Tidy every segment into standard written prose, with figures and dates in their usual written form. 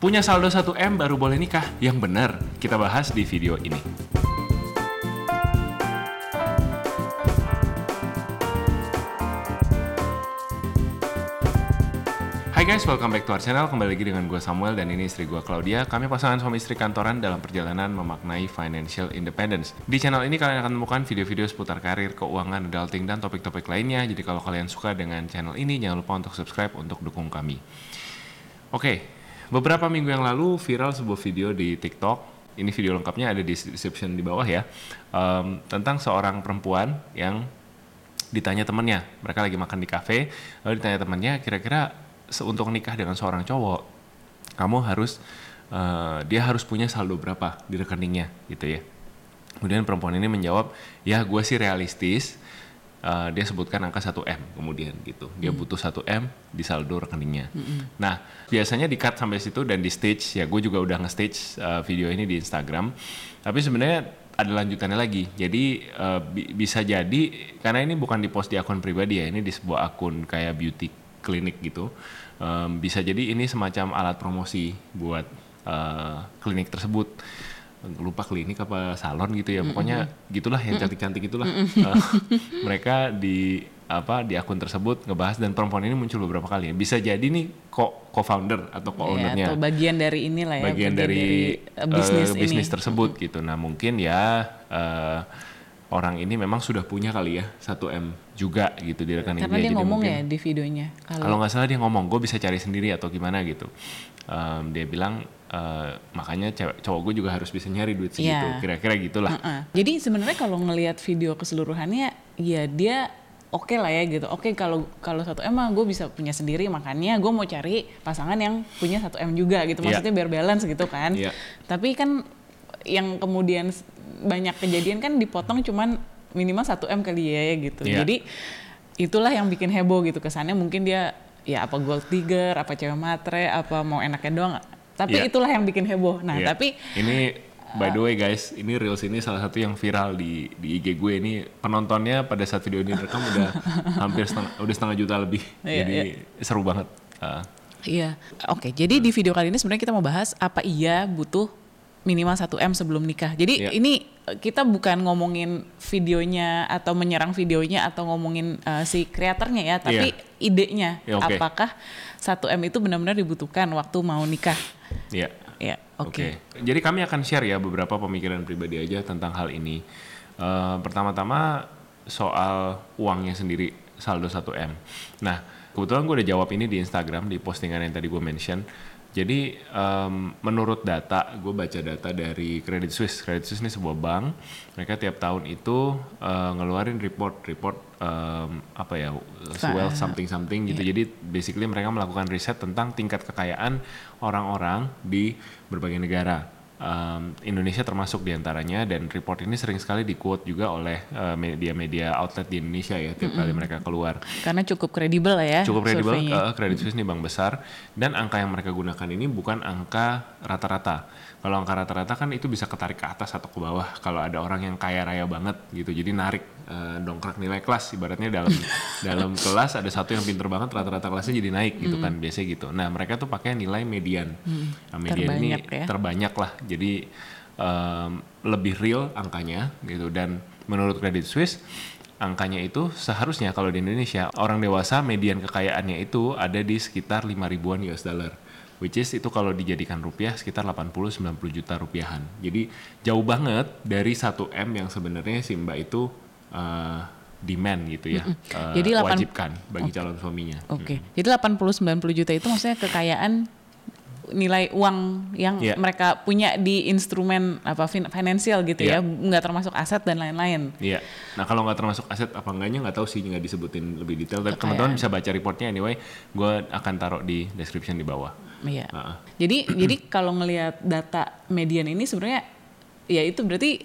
Punya saldo 1M baru boleh nikah? Yang benar, kita bahas di video ini. Hai guys, welcome back to our channel. Kembali lagi dengan gue Samuel dan ini istri gue Claudia. Kami pasangan suami istri kantoran dalam perjalanan memaknai financial independence. Di channel ini kalian akan menemukan video-video seputar karir, keuangan, adulting, dan topik-topik lainnya. Jadi kalau kalian suka dengan channel ini, jangan lupa untuk subscribe untuk dukung kami. Oke, beberapa minggu yang lalu viral sebuah video di TikTok. Ini video lengkapnya ada di description di bawah ya. Tentang seorang perempuan yang ditanya temannya. Mereka lagi makan di cafe, lalu ditanya temannya, kira-kira untuk nikah dengan seorang cowok, kamu harus dia harus punya saldo berapa di rekeningnya gitu ya. Kemudian perempuan ini menjawab, ya gue sih realistis. Dia sebutkan angka 1M kemudian gitu. Dia butuh 1M di saldo rekeningnya. Nah, biasanya di-cut sampai situ dan di-stage. Ya, gue juga udah nge-stage video ini di Instagram. Tapi sebenarnya ada lanjutannya lagi. Jadi bisa jadi, karena ini bukan di-post di akun pribadi ya, ini di sebuah akun kayak beauty klinik gitu. Bisa jadi ini semacam alat promosi buat klinik tersebut. Lupa klinik apa salon gitu ya, pokoknya gitulah yang cantik-cantik itulah. Mereka di akun tersebut ngebahas dan perempuan ini muncul beberapa kali. Bisa jadi nih co-founder atau co-ownernya. Atau bagian dari inilah ya. Bagian dari bisnis tersebut gitu. Nah mungkin ya orang ini memang sudah punya kali ya 1M juga gitu di rekening dia. Karena dia jadi ngomong mungkin, ya di videonya. Kalau nggak salah dia ngomong, gue bisa cari sendiri atau gimana gitu. Dia bilang makanya cowok gue juga harus bisa nyari duit segitu. Kira-kira gitulah. Jadi sebenarnya kalau ngelihat video keseluruhannya, ya dia oke lah ya gitu. Oke, kalau 1M mah gue bisa punya sendiri, makanya gue mau cari pasangan yang punya 1M juga gitu. Maksudnya biar balance gitu kan. Tapi kan yang kemudian banyak kejadian kan dipotong cuman minimal 1M kali ya gitu. Jadi itulah yang bikin heboh gitu, kesannya mungkin dia ya apa gold digger, apa cewek matre, apa mau enaknya doang. Tapi itulah yang bikin heboh. Nah, tapi ini by the way guys, ini reels ini salah satu yang viral di IG gue. Ini penontonnya pada saat video ini direkam udah hampir setengah juta lebih. Jadi seru banget. Oke, jadi di video kali ini sebenarnya kita mau bahas apa iya butuh minimal 1M sebelum nikah. Jadi ini kita bukan ngomongin videonya atau menyerang videonya atau ngomongin si kreatornya ya, tapi idenya. Apakah 1M itu benar-benar dibutuhkan waktu mau nikah? Oke. Jadi kami akan share ya beberapa pemikiran pribadi aja tentang hal ini. Pertama-tama soal uangnya sendiri, saldo 1M. Nah, kebetulan gue udah jawab ini di Instagram, di postingan yang tadi gue mention. Jadi menurut data, gue baca data dari Credit Suisse. Credit Suisse ini sebuah bank. Mereka tiap tahun itu ngeluarin report wealth something gitu. Jadi basically mereka melakukan riset tentang tingkat kekayaan orang-orang di berbagai negara. Indonesia termasuk diantaranya, dan report ini sering sekali di-quote juga oleh media-media outlet di Indonesia ya tiap kali mereka keluar. Karena cukup kredibel lah ya. Cukup kredibel, Credit Suisse ini bank besar, dan angka yang mereka gunakan ini bukan angka rata-rata. Kalau angka rata-rata kan itu bisa ketarik ke atas atau ke bawah kalau ada orang yang kaya raya banget gitu, jadi narik dongkrak nilai kelas, ibaratnya dalam kelas ada satu yang pinter banget, rata-rata kelasnya jadi naik gitu kan, biasanya gitu. Nah mereka tuh pakai nilai median. Median ini terbanyak lah, jadi lebih real angkanya gitu. Dan menurut Credit Suisse angkanya itu seharusnya kalau di Indonesia orang dewasa median kekayaannya itu ada di sekitar 5.000-an US dollar. Which is itu kalau dijadikan rupiah sekitar 80-90 juta rupiahan. Jadi jauh banget dari 1M yang sebenarnya si Mbak itu demand gitu ya. Jadi wajibkan bagi calon suaminya. Jadi 80-90 juta itu maksudnya kekayaan nilai uang yang mereka punya di instrumen finansial gitu ya, nggak termasuk aset dan lain-lain. Nah kalau nggak termasuk aset apa enggaknya nggak tahu sih, nggak disebutin lebih detail. Tapi teman-teman bisa baca reportnya anyway. Gue akan taruh di description di bawah. Jadi kalau ngelihat data median ini sebenarnya ya itu berarti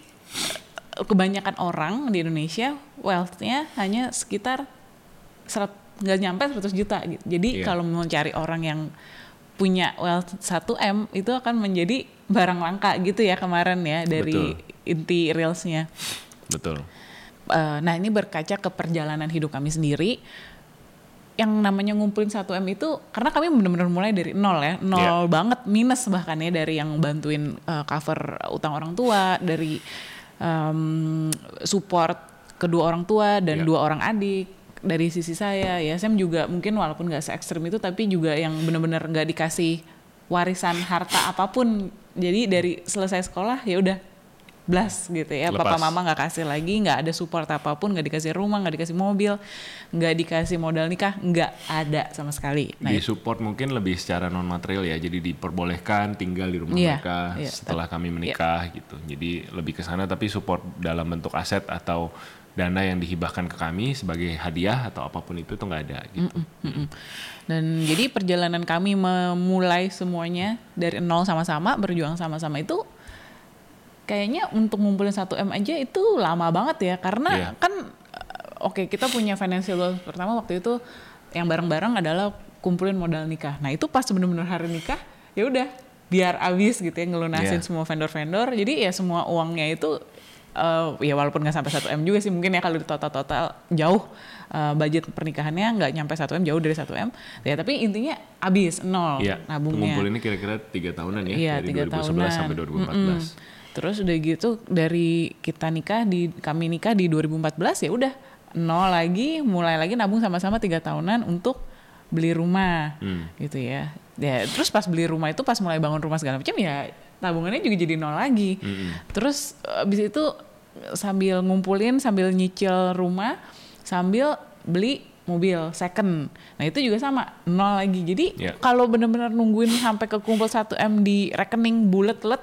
kebanyakan orang di Indonesia wealth-nya hanya sekitar nggak nyampe 100 juta gitu. Jadi kalau mau cari orang yang punya wealth 1M itu akan menjadi barang langka gitu ya kemarin ya dari inti reelsnya. Betul. Nah ini berkaca ke perjalanan hidup kami sendiri. yang namanya ngumpulin 1M itu karena kami benar-benar mulai dari nol ya, nol banget, minus bahkan ya, dari yang bantuin cover utang orang tua, dari support kedua orang tua dan 2 orang adik. Dari sisi saya ya, Sam juga mungkin walaupun nggak se-ekstrem itu, tapi juga yang benar-benar nggak dikasih warisan harta apapun. Jadi dari selesai sekolah ya udah blast gitu ya. Lepas. Papa mama nggak kasih lagi, nggak ada support apapun, nggak dikasih rumah, nggak dikasih mobil, nggak dikasih modal nikah, nggak ada sama sekali. Nah, di support mungkin lebih secara non material ya, jadi diperbolehkan tinggal di rumah mereka setelah kami menikah gitu. Jadi lebih ke sana, tapi support dalam bentuk aset atau dana yang dihibahkan ke kami sebagai hadiah atau apapun itu tuh nggak ada gitu. Dan jadi perjalanan kami memulai semuanya dari nol sama-sama, berjuang sama-sama itu kayaknya untuk ngumpulin 1M aja itu lama banget ya, karena kan oke, kita punya financial goal pertama waktu itu yang bareng-bareng adalah kumpulin modal nikah. Nah itu pas benar-benar hari nikah ya udah biar abis gitu ya, ngelunasin semua vendor-vendor. Jadi ya semua uangnya itu ya walaupun nggak sampai 1M juga sih mungkin ya, kalau di total jauh budget pernikahannya nggak nyampe 1M, jauh dari 1M ya, tapi intinya abis nol nabungnya. Ngumpulinnya kira-kira 3 tahunan ya, dari 2011 tahunan. sampai 2014. Terus udah gitu dari kami nikah di 2014 ya udah nol lagi, mulai lagi nabung sama-sama 3 tahunan untuk beli rumah gitu ya. Ya terus pas beli rumah itu, pas mulai bangun rumah segala macam ya tabungannya juga jadi nol lagi. Terus abis itu sambil ngumpulin, sambil nyicil rumah, sambil beli mobil second. Nah itu juga sama, nol lagi. Jadi kalau benar-benar nungguin sampai kekumpul 1M di rekening bulet-let,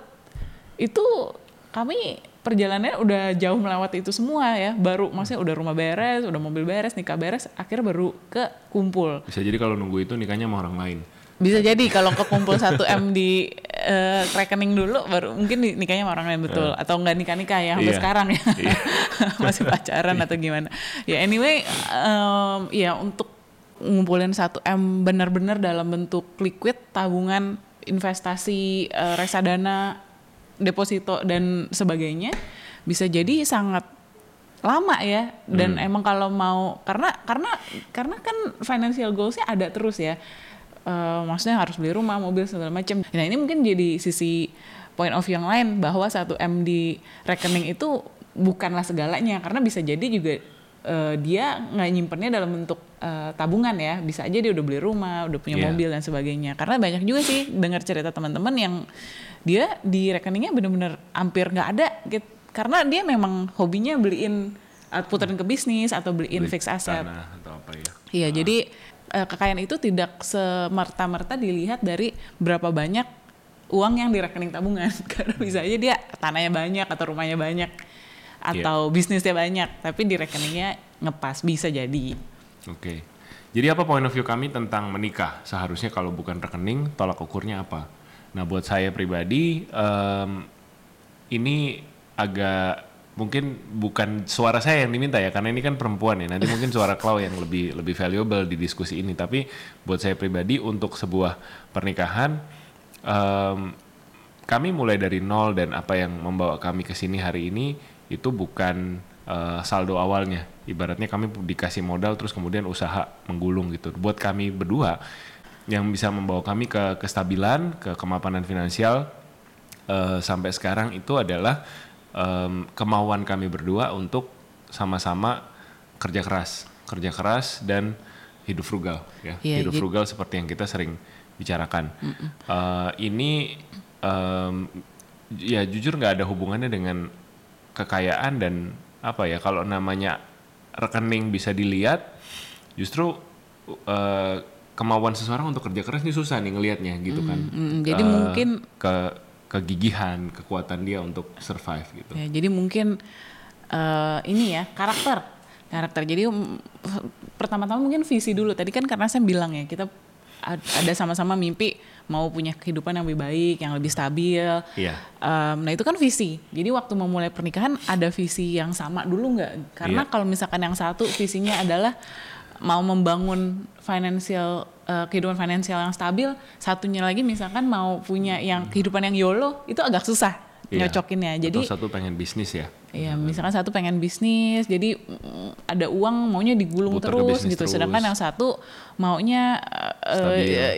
itu kami perjalanannya udah jauh melewati itu semua ya. Baru maksudnya udah rumah beres, udah mobil beres, nikah beres, akhirnya baru ke kumpul. Bisa jadi kalau nunggu itu nikahnya sama orang lain. Bisa jadi kalau kekumpul 1M di rekening dulu, baru mungkin nikahnya sama orang lain, betul. Atau nggak nikah-nikah ya sampai sekarang ya. Masih pacaran atau gimana. Ya anyway, ya untuk ngumpulin 1M benar-benar dalam bentuk liquid, tabungan, investasi, reksadana, deposito dan sebagainya, bisa jadi sangat lama ya. Dan emang kalau mau, karena kan financial goals-nya ada terus ya. Maksudnya harus beli rumah, mobil, segala macam. Nah ini mungkin jadi sisi point of view yang lain, bahwa 1M di rekening itu bukanlah segalanya, karena bisa jadi juga dia nggak nyimpennya dalam bentuk tabungan ya. Bisa aja dia udah beli rumah, udah punya mobil dan sebagainya. Karena banyak juga sih dengar cerita teman-teman yang dia di rekeningnya benar-benar hampir nggak ada gitu, karena dia memang hobinya beliin, puterin ke bisnis atau beliin fixed asset. Tanah atau apa ya. Iya, jadi kekayaan itu tidak semerta-merta dilihat dari berapa banyak uang yang di rekening tabungan. Karena bisa aja dia tanahnya banyak atau rumahnya banyak atau bisnisnya banyak, tapi di rekeningnya ngepas, bisa jadi. Oke. Jadi apa point of view kami tentang menikah? Seharusnya kalau bukan rekening, tolak ukurnya apa? Nah buat saya pribadi, ini agak mungkin bukan suara saya yang diminta ya, karena ini kan perempuan ya. Nanti mungkin suara Klau yang lebih valuable di diskusi ini. Tapi buat saya pribadi, untuk sebuah pernikahan, kami mulai dari nol, dan apa yang membawa kami ke sini hari ini itu bukan saldo awalnya. Ibaratnya kami dikasih modal terus kemudian usaha menggulung gitu. Buat kami berdua, yang bisa membawa kami ke kestabilan, ke kemapanan finansial sampai sekarang itu adalah kemauan kami berdua untuk sama-sama kerja keras dan hidup frugal ya. Hidup frugal seperti yang kita sering bicarakan. Ini ya jujur nggak ada hubungannya dengan kekayaan, dan apa ya, kalau namanya rekening bisa dilihat, justru kemauan seseorang untuk kerja keras ini susah nih ngelihatnya gitu kan. Jadi mungkin kegigihan, kekuatan dia untuk survive gitu. Ya, jadi mungkin ini ya karakter. Jadi pertama-tama mungkin visi dulu. Tadi kan karena saya bilang ya, kita ada sama-sama mimpi mau punya kehidupan yang lebih baik, yang lebih stabil. Nah itu kan visi. Jadi waktu memulai pernikahan ada visi yang sama dulu nggak? Karena kalau misalkan yang satu visinya adalah mau membangun kehidupan finansial yang stabil, satunya lagi misalkan mau punya yang kehidupan yang YOLO, itu agak susah nyocokinnya. Jadi atau satu pengen bisnis ya. Iya, misalkan satu pengen bisnis, jadi ada uang maunya digulung Puter ke terus bisnis gitu. terus. Sedangkan yang satu maunya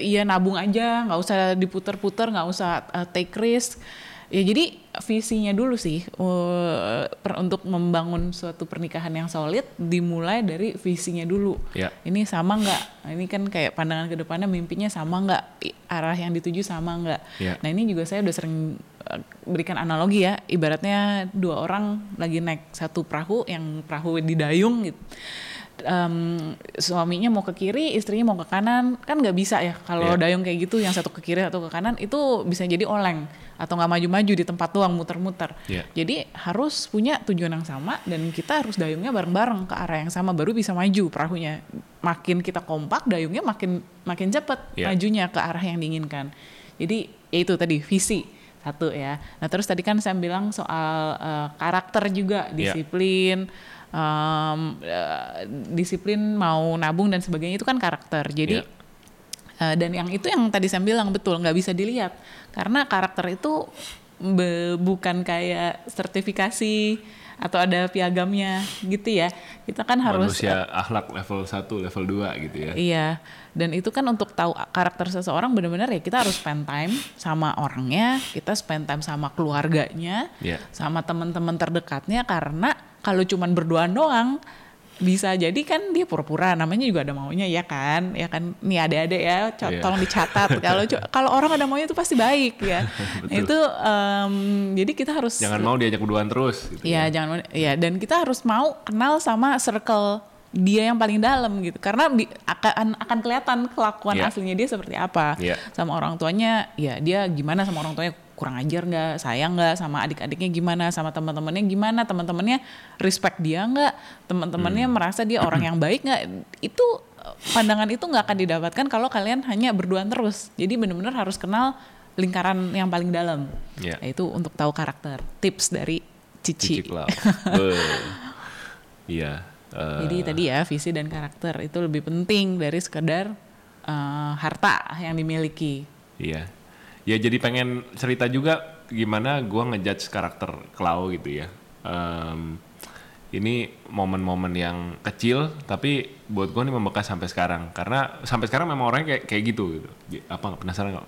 iya nabung aja, nggak usah diputer-puter, nggak usah take risk. Ya jadi visinya dulu sih untuk membangun suatu pernikahan yang solid dimulai dari visinya dulu. Ya. Ini sama nggak? Ini kan kayak pandangan ke depannya, mimpinya sama nggak? Arah yang dituju sama nggak? Ya. Nah ini juga saya udah sering berikan analogi ya, ibaratnya dua orang lagi naik satu perahu, yang perahu didayung gitu. Suaminya mau ke kiri, istrinya mau ke kanan, kan nggak bisa ya kalau dayung kayak gitu, yang satu ke kiri atau ke kanan itu bisa jadi oleng atau nggak maju-maju di tempat doang, muter-muter. Jadi harus punya tujuan yang sama dan kita harus dayungnya bareng-bareng ke arah yang sama baru bisa maju perahunya. Makin kita kompak, dayungnya makin cepet majunya ke arah yang diinginkan. Jadi ya itu tadi visi satu ya. Nah terus tadi kan saya bilang soal karakter juga, disiplin. Disiplin mau nabung dan sebagainya itu kan karakter. Jadi dan yang itu yang tadi saya bilang betul nggak bisa dilihat karena karakter itu bukan kayak sertifikasi atau ada piagamnya gitu ya. Kita kan harus manusia akhlak level 1, level 2 gitu ya. Iya. Dan itu kan untuk tahu karakter seseorang benar-benar ya kita harus spend time sama orangnya, kita spend time sama keluarganya, sama teman-teman terdekatnya, karena kalau cuman berduaan doang bisa jadi kan dia pura-pura, namanya juga ada maunya ya kan nih adik-adik ya tolong dicatat kalau orang ada maunya itu pasti baik ya. Itu jadi kita harus jangan mau diajak berduaan terus gitu jangan mau dan kita harus mau kenal sama circle dia yang paling dalam gitu, karena akan kelihatan kelakuan aslinya dia seperti apa. Sama orang tuanya ya dia gimana, sama orang tuanya kurang ajar nggak, sayang nggak, sama adik-adiknya gimana, sama teman-temannya gimana, teman-temannya respect dia nggak, teman-temannya merasa dia orang yang baik nggak. Itu pandangan itu nggak akan didapatkan kalau kalian hanya berduaan terus. Jadi benar-benar harus kenal lingkaran yang paling dalam. Itu untuk tahu karakter. Tips dari Cici. Jadi tadi ya visi dan karakter itu lebih penting dari sekedar harta yang dimiliki. Ya jadi pengen cerita juga gimana gue ngejudge karakter Klau gitu ya. Ini momen-momen yang kecil tapi buat gue ini membekas sampai sekarang, karena sampai sekarang memang orangnya kayak gitu. Apa penasaran nggak?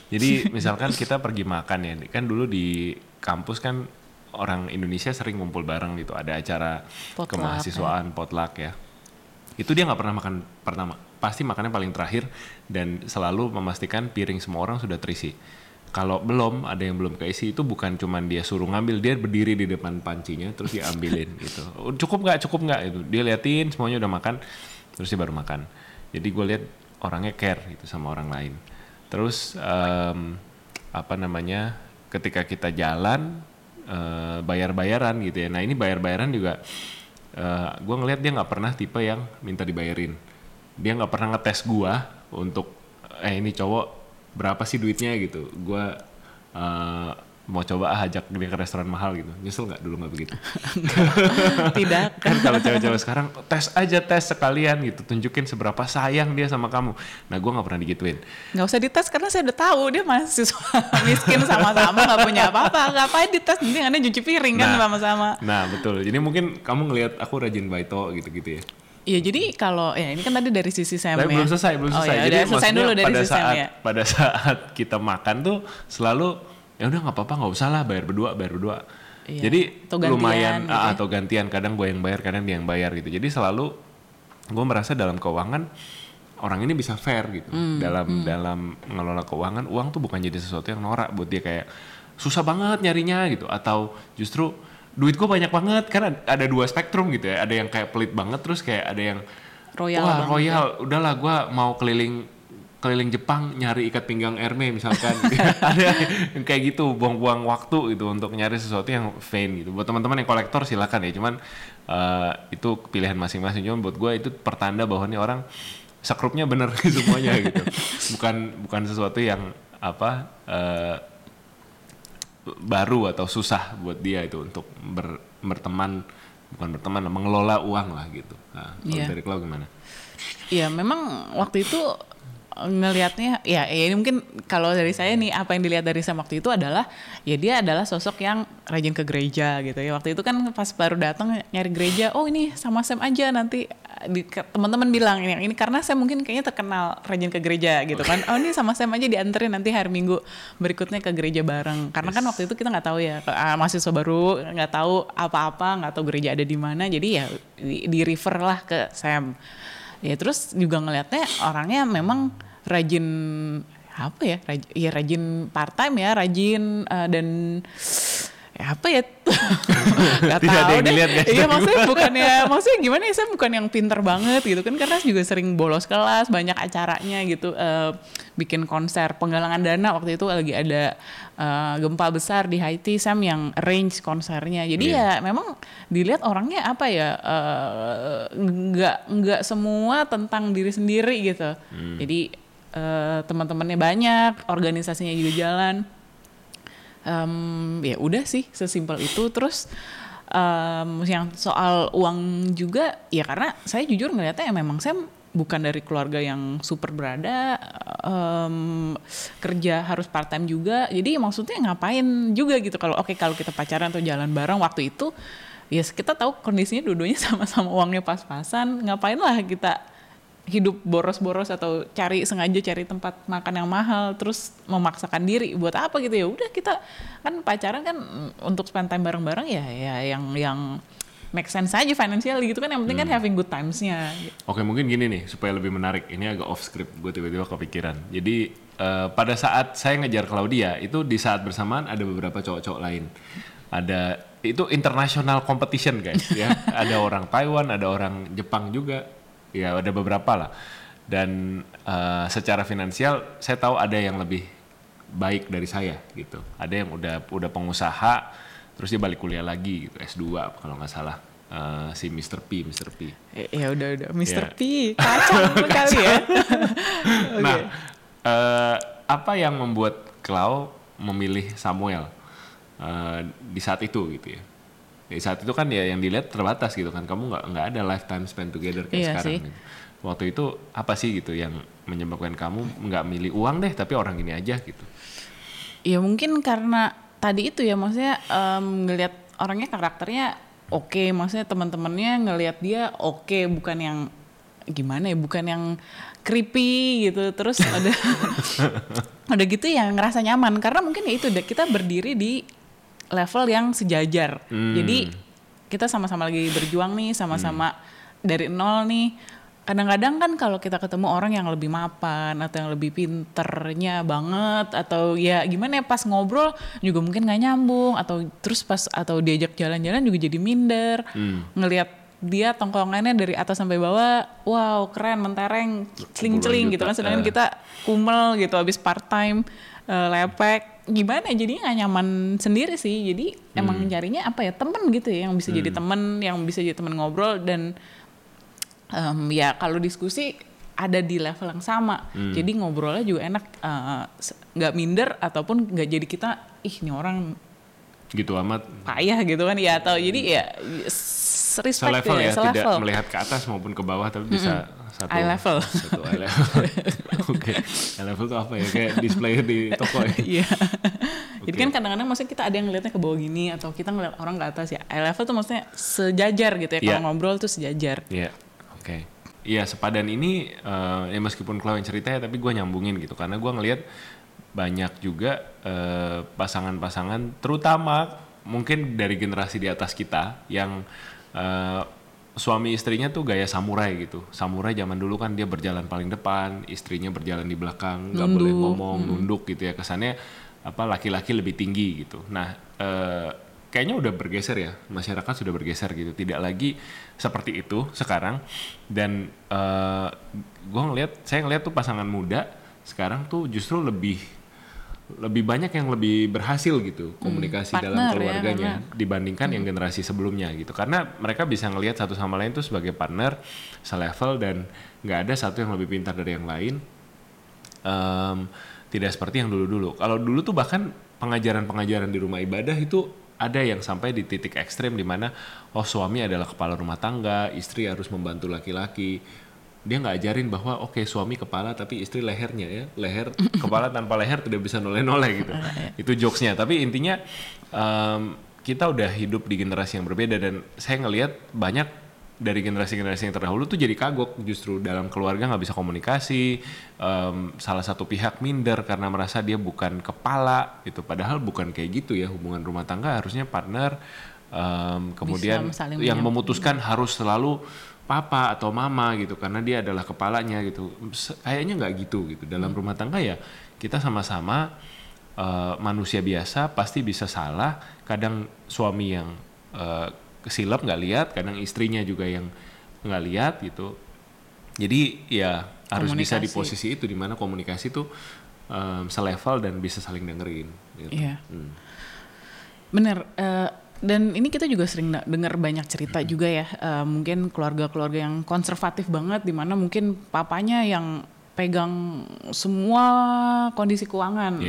Jadi misalkan kita pergi makan ya, kan dulu di kampus kan orang Indonesia sering ngumpul bareng gitu, ada acara kemahasiswaan potluck ya. Itu dia nggak pernah makan pertama, pasti makannya paling terakhir dan selalu memastikan piring semua orang sudah terisi. Kalau belum, ada yang belum keisi, itu bukan cuman dia suruh ngambil, dia berdiri di depan pancinya terus dia ambilin gitu. Cukup nggak itu, dia liatin semuanya udah makan terus dia baru makan. Jadi gue lihat orangnya care gitu sama orang lain. Terus ketika kita jalan bayar-bayaran gitu ya. Nah ini bayar-bayaran juga gue ngeliat dia nggak pernah tipe yang minta dibayarin. Dia nggak pernah ngetes gue untuk ini cowok berapa sih duitnya gitu. Gue mau coba ajak dia ke restoran mahal gitu. Nyesel nggak dulu nggak begitu? Tidak. Kan kalau cewek-cewek sekarang tes sekalian gitu, tunjukin seberapa sayang dia sama kamu. Nah gue nggak pernah digituin. Nggak usah dites karena saya udah tahu dia mahasiswa miskin sama-sama nggak punya apa-apa. Ngapain dites? Mending Anda cuci piring kan sama-sama. Nah betul. Jadi mungkin kamu ngelihat aku rajin baito gitu-gitu ya. Iya, jadi kalau ya ini kan tadi dari sisi Sam ya. Belum selesai. Ya, jadi selesai dulu dari sisi Sam ya. Pada saat kita makan tuh selalu ya udah nggak apa-apa, nggak usah lah bayar berdua. Iya. Jadi lumayan gitu. Atau gantian, kadang gue yang bayar, kadang dia yang bayar gitu. Jadi selalu gue merasa dalam keuangan orang ini bisa fair gitu. Dalam mengelola keuangan, uang tuh bukan jadi sesuatu yang norak buat dia, kayak susah banget nyarinya gitu, atau justru duit gue banyak banget, karena ada dua spektrum gitu ya. Ada yang kayak pelit banget, terus kayak ada yang royal. Ya. Udahlah gue mau keliling Jepang nyari ikat pinggang Hermes misalkan. Ada yang kayak gitu, buang-buang waktu gitu untuk nyari sesuatu yang vain gitu. Buat teman-teman yang kolektor silakan ya, cuman itu pilihan masing-masing. Cuman buat gue itu pertanda bahwa nih orang sekrupnya bener semuanya gitu. Bukan sesuatu yang baru atau susah buat dia itu untuk mengelola uang lah gitu. Nah, kalau dari Klau gimana? Iya, memang waktu itu ngelihatnya ya ini mungkin kalau dari saya nih apa yang dilihat dari Sam waktu itu adalah ya dia adalah sosok yang rajin ke gereja gitu ya. Waktu itu kan pas baru datang nyari gereja, oh ini sama Sam aja nanti teman-teman bilang ini karena saya mungkin kayaknya terkenal rajin ke gereja gitu kan. Oh ini sama Sam aja dianterin nanti hari Minggu berikutnya ke gereja bareng. Karena kan waktu itu kita nggak tahu ya mahasiswa baru, nggak tahu apa-apa, nggak tahu gereja ada di mana. Jadi ya di refer lah ke Sam. Ya terus juga ngelihatnya orangnya memang rajin apa ya, rajin part time ya, rajin dan ya apa ya nggak tahu deh. Iya maksudnya gimana ya, saya bukan yang pinter banget gitu kan, karena juga sering bolos kelas, banyak acaranya gitu, bikin konser penggalangan dana. Waktu itu lagi ada gempa besar di Haiti, Sam yang arrange konsernya. Jadi ya memang dilihat orangnya apa ya, nggak semua tentang diri sendiri gitu. Jadi teman-temannya banyak, organisasinya juga jalan. Ya udah sih sesimpel itu. Terus yang soal uang juga ya karena saya jujur ngeliatnya ya memang saya bukan dari keluarga yang super berada, kerja harus part time juga, jadi maksudnya ngapain juga gitu kalau kalau kita pacaran atau jalan bareng waktu itu ya kita tahu kondisinya dua-duanya sama-sama uangnya pas-pasan, ngapain lah kita hidup boros-boros atau sengaja cari tempat makan yang mahal terus memaksakan diri buat apa gitu. Ya udah kita kan pacaran kan untuk spend time bareng-bareng ya yang make sense aja financially gitu kan, yang penting kan having good times-nya. Oke, mungkin gini nih supaya lebih menarik, ini agak off script, gue tiba-tiba kepikiran. Jadi pada saat saya ngejar Claudia itu di saat bersamaan ada beberapa cowok-cowok lain. Ada itu international competition guys ya. Ada orang Taiwan, ada orang Jepang juga. Ya ada beberapa lah, dan secara finansial saya tahu ada yang lebih baik dari saya gitu, ada yang udah pengusaha terus dia balik kuliah lagi gitu, S2 kalau nggak salah, si Mr. P. Ya udah Mr. P kacang kali ya. Nah apa yang membuat Clau memilih Samuel di saat itu gitu ya? Di saat itu kan ya yang dilihat terbatas gitu kan, kamu nggak ada lifetime spend together kayak sekarang. Gitu. Waktu itu apa sih gitu yang menyebabkan kamu nggak milih uang deh tapi orang gini aja gitu? Ya mungkin karena tadi itu ya, maksudnya ngelihat orangnya karakternya oke, maksudnya teman-temannya ngelihat dia oke, bukan yang gimana ya, bukan yang creepy gitu. Terus ada gitu yang ngerasa nyaman karena mungkin ya itu kita berdiri di level yang sejajar. Jadi kita sama-sama lagi berjuang nih, sama-sama dari nol nih. Kadang-kadang kan kalau kita ketemu orang yang lebih mapan atau yang lebih pinternya banget atau ya gimana ya, pas ngobrol juga mungkin nggak nyambung, atau terus atau diajak jalan-jalan juga jadi minder. Ngelihat dia tongkongannya dari atas sampai bawah, wow keren, mentereng, celing-celing gitu kan, sedangkan kita kumel gitu habis part time, lepek. Gimana jadinya nggak nyaman sendiri sih. Jadi emang carinya apa ya, temen gitu ya, yang bisa jadi temen, yang bisa jadi temen ngobrol, dan ya kalau diskusi ada di level yang sama. Jadi ngobrolnya juga enak, nggak minder ataupun nggak jadi kita ini orang gitu amat payah gitu kan ya, atau jadi ya respect selevel ya, selevel. Tidak melihat ke atas maupun ke bawah tapi bisa satu eye level. Oke. Eye level tuh apa ya, kayak display di toko ya. Iya. Jadi kan kadang-kadang maksudnya kita ada yang ngeliatnya ke bawah gini atau kita ngeliat orang ke atas ya. Eye level tuh maksudnya sejajar gitu ya, kalau ngobrol tuh sejajar. Iya. Oke. Iya, sepadan ini ya meskipun Chloe yang cerita ya, tapi gue nyambungin gitu karena gue ngelihat banyak juga pasangan-pasangan terutama mungkin dari generasi di atas kita yang suami istrinya tuh gaya samurai gitu. Samurai zaman dulu kan dia berjalan paling depan, istrinya berjalan di belakang, nggak boleh ngomong, nunduk gitu ya. Kesannya apa, laki-laki lebih tinggi gitu. Nah kayaknya udah bergeser ya, masyarakat sudah bergeser gitu, tidak lagi seperti itu sekarang. Dan saya ngeliat tuh pasangan muda sekarang tuh justru lebih banyak yang lebih berhasil gitu komunikasi dalam keluarganya ya, dibandingkan yang generasi sebelumnya gitu, karena mereka bisa ngelihat satu sama lain tuh sebagai partner selevel dan nggak ada satu yang lebih pintar dari yang lain. Tidak seperti yang dulu-dulu. Kalau dulu tuh bahkan pengajaran di rumah ibadah itu ada yang sampai di titik ekstrem di mana suami adalah kepala rumah tangga, istri harus membantu laki-laki. dia nggak ajarin bahwa oke, suami kepala tapi istri lehernya ya, leher kepala tanpa leher tidak bisa noleh-noleh gitu. Itu jokesnya. Tapi intinya kita udah hidup di generasi yang berbeda, dan saya ngelihat banyak dari generasi-generasi yang terdahulu tuh jadi kagok justru dalam keluarga nggak bisa komunikasi, salah satu pihak minder karena merasa dia bukan kepala itu, padahal bukan kayak gitu ya. Hubungan rumah tangga harusnya partner, kemudian yang memutuskan harus selalu papa atau mama gitu karena dia adalah kepalanya gitu. Kayaknya nggak gitu dalam rumah tangga ya. Kita sama-sama manusia biasa, pasti bisa salah. Kadang suami yang kesilap nggak lihat, kadang istrinya juga yang nggak lihat gitu. Jadi ya harus bisa di posisi itu, di mana komunikasi tuh selevel dan bisa saling dengerin gitu. Iya. Bener. Dan ini kita juga sering dengar banyak cerita juga ya, mungkin keluarga-keluarga yang konservatif banget, di mana mungkin papanya yang pegang semua kondisi keuangan.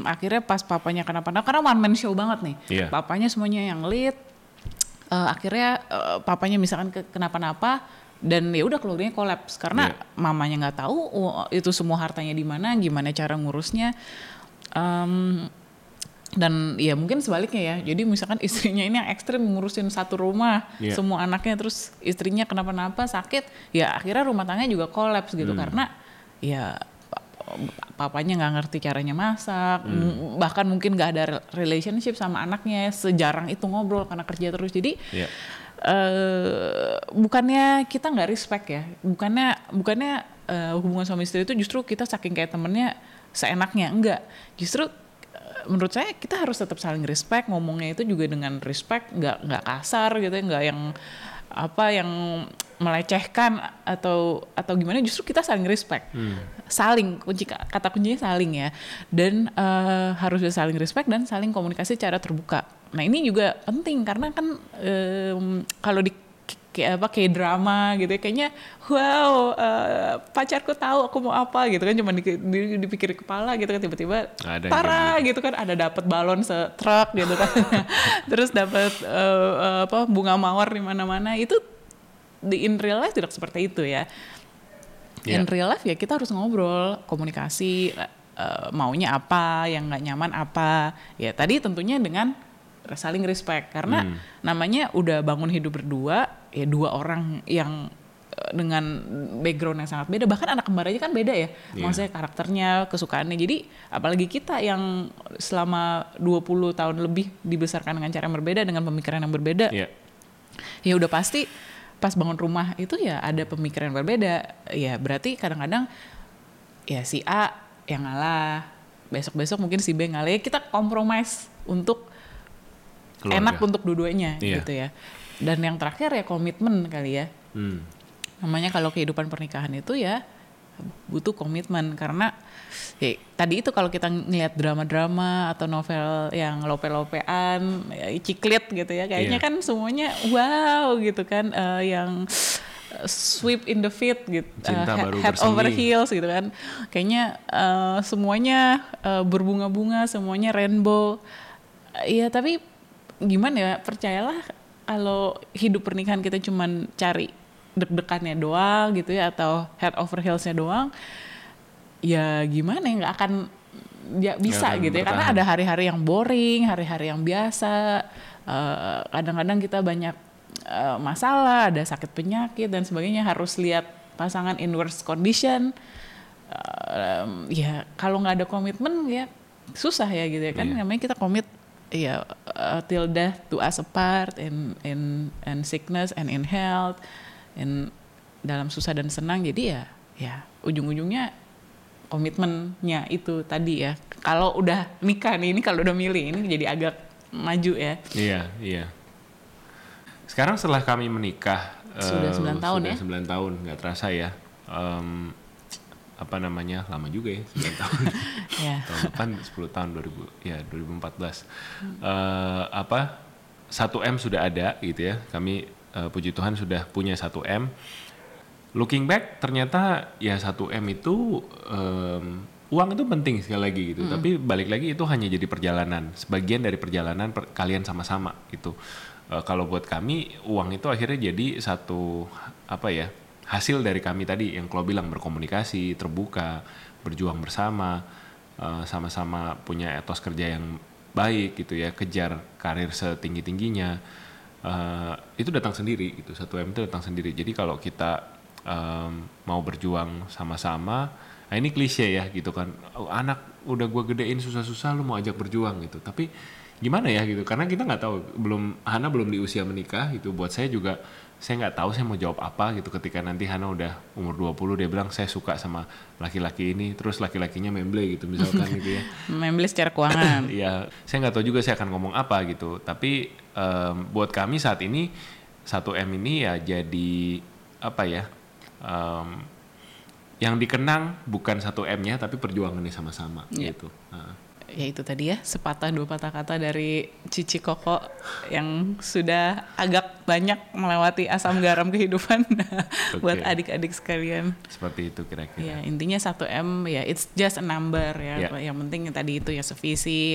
Akhirnya pas papanya kenapa-napa, karena one man show banget nih, papanya semuanya yang lead. Akhirnya papanya misalkan kenapa-napa dan ya udah keluarganya kolaps karena mamanya nggak tahu itu semua hartanya di mana, gimana cara ngurusnya. Dan ya mungkin sebaliknya ya, jadi misalkan istrinya ini yang ekstrim ngurusin satu rumah, semua anaknya, terus istrinya kenapa-napa sakit, ya akhirnya rumah tangganya juga kolaps gitu karena ya papanya nggak ngerti caranya masak, bahkan mungkin nggak ada relationship sama anaknya, sejarang itu ngobrol karena kerja terus. Jadi bukannya kita nggak respect ya, bukannya hubungan suami istri itu justru kita saking kayak temennya seenaknya, enggak, justru menurut saya kita harus tetap saling respect, ngomongnya itu juga dengan respect, nggak kasar gitu ya, nggak yang melecehkan atau gimana, justru kita saling respect, saling, kata kuncinya saling ya, dan harus saling respect dan saling komunikasi secara terbuka. Nah ini juga penting karena kan kalau di kayak drama gitu ya, kayaknya wow pacarku tahu aku mau apa gitu kan, cuma dipikir kepala gitu kan, tiba-tiba tara gitu kan, ada dapat balon setruk gitu kan terus dapat bunga mawar di mana-mana. Itu in real life tidak seperti itu ya. In real life ya kita harus ngobrol, komunikasi, maunya apa, yang nggak nyaman apa ya, tadi tentunya dengan saling respect karena namanya udah bangun hidup berdua ya, dua orang yang dengan background yang sangat beda, bahkan anak kembar aja kan beda ya, maksudnya karakternya, kesukaannya. Jadi apalagi kita yang selama 20 tahun lebih dibesarkan dengan cara yang berbeda, dengan pemikiran yang berbeda, ya udah pasti pas bangun rumah itu ya ada pemikiran yang berbeda ya, berarti kadang-kadang ya si A yang ngalah, besok-besok mungkin si B ngalah, ya kita kompromis untuk keluarga. Enak untuk dua-duanya gitu ya. Dan yang terakhir ya komitmen kali ya. Namanya kalau kehidupan pernikahan itu ya butuh komitmen, karena ya, tadi itu kalau kita ngeliat drama-drama atau novel yang lope-lopean, ya, ciklit gitu ya, kayaknya kan semuanya wow gitu kan, yang sweep in the feet gitu, head over heels gitu kan, kayaknya semuanya berbunga-bunga, semuanya rainbow. Iya tapi gimana ya, percayalah kalau hidup pernikahan kita cuman cari deg-degannya doang gitu ya, atau head over heelsnya doang, ya gimana ya, nggak akan bisa gitu ya, karena ada hari-hari yang boring, hari-hari yang biasa, kadang-kadang kita banyak masalah, ada sakit penyakit dan sebagainya, harus lihat pasangan in worst condition, ya kalau nggak ada komitmen ya susah ya gitu ya kan, namanya kita komit ya till death do us apart, in sickness and in health, in dalam susah dan senang. Jadi ya ujung-ujungnya komitmennya itu tadi ya. Kalau udah nikah nih, ini kalau udah milih ini jadi agak maju ya. Iya. Sekarang setelah kami menikah sudah 9 tahun ya. 9 tahun, nggak terasa ya. Lama juga ya, 9 tahun. Tahun depan 10 tahun, 2014. 1M sudah ada gitu ya. Kami puji Tuhan sudah punya 1M. Looking back ternyata ya 1M itu uang itu penting sekali lagi gitu. Tapi balik lagi itu hanya jadi perjalanan, sebagian dari perjalanan kalian sama-sama gitu. Kalau buat kami uang itu akhirnya jadi satu hasil dari kami tadi yang Klo bilang, berkomunikasi, terbuka, berjuang bersama, sama-sama punya etos kerja yang baik gitu ya, kejar karir setinggi-tingginya, itu datang sendiri gitu. 1M itu datang sendiri. Jadi kalau kita mau berjuang sama-sama, nah ini klise ya gitu kan, anak udah gue gedein susah-susah lu mau ajak berjuang gitu, tapi gimana ya gitu, karena kita nggak tahu, Hana belum di usia menikah gitu. Buat saya juga, saya nggak tahu saya mau jawab apa gitu ketika nanti Hana udah umur 20, dia bilang saya suka sama laki-laki ini, terus laki-lakinya memble gitu misalkan gitu ya. Memble secara keuangan. Ya, saya nggak tahu juga saya akan ngomong apa gitu, tapi buat kami saat ini 1M ini ya jadi apa ya, yang dikenang bukan 1M-nya tapi perjuangannya sama-sama gitu. Ya itu tadi ya, sepatah dua patah kata dari Cici Koko yang sudah agak banyak melewati asam garam kehidupan buat adik-adik sekalian. Seperti itu kira-kira. Ya, intinya 1M ya it's just a number ya. Yang penting tadi itu ya sevisi,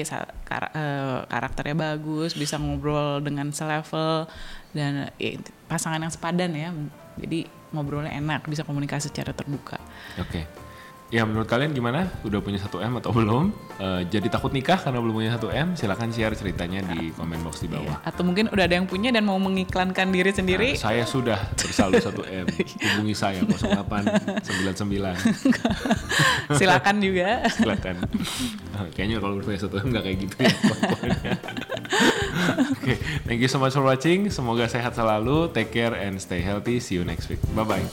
karakternya bagus, bisa ngobrol dengan selevel, dan ya, pasangan yang sepadan ya. Jadi ngobrolnya enak, bisa komunikasi secara terbuka. Oke. Ya menurut kalian gimana? Udah punya 1M atau belum? Jadi takut nikah karena belum punya 1M? Silakan share ceritanya di komen box di bawah. Iya. Atau mungkin udah ada yang punya dan mau mengiklankan diri sendiri. Saya sudah bersaldo 1M. Hubungi saya 0899. Silakan juga. Silakan. Kayaknya kalau punya 1M nggak kayak gitu ya. Oke, thank you so much for watching. Semoga sehat selalu. Take care and stay healthy. See you next week. Bye-bye.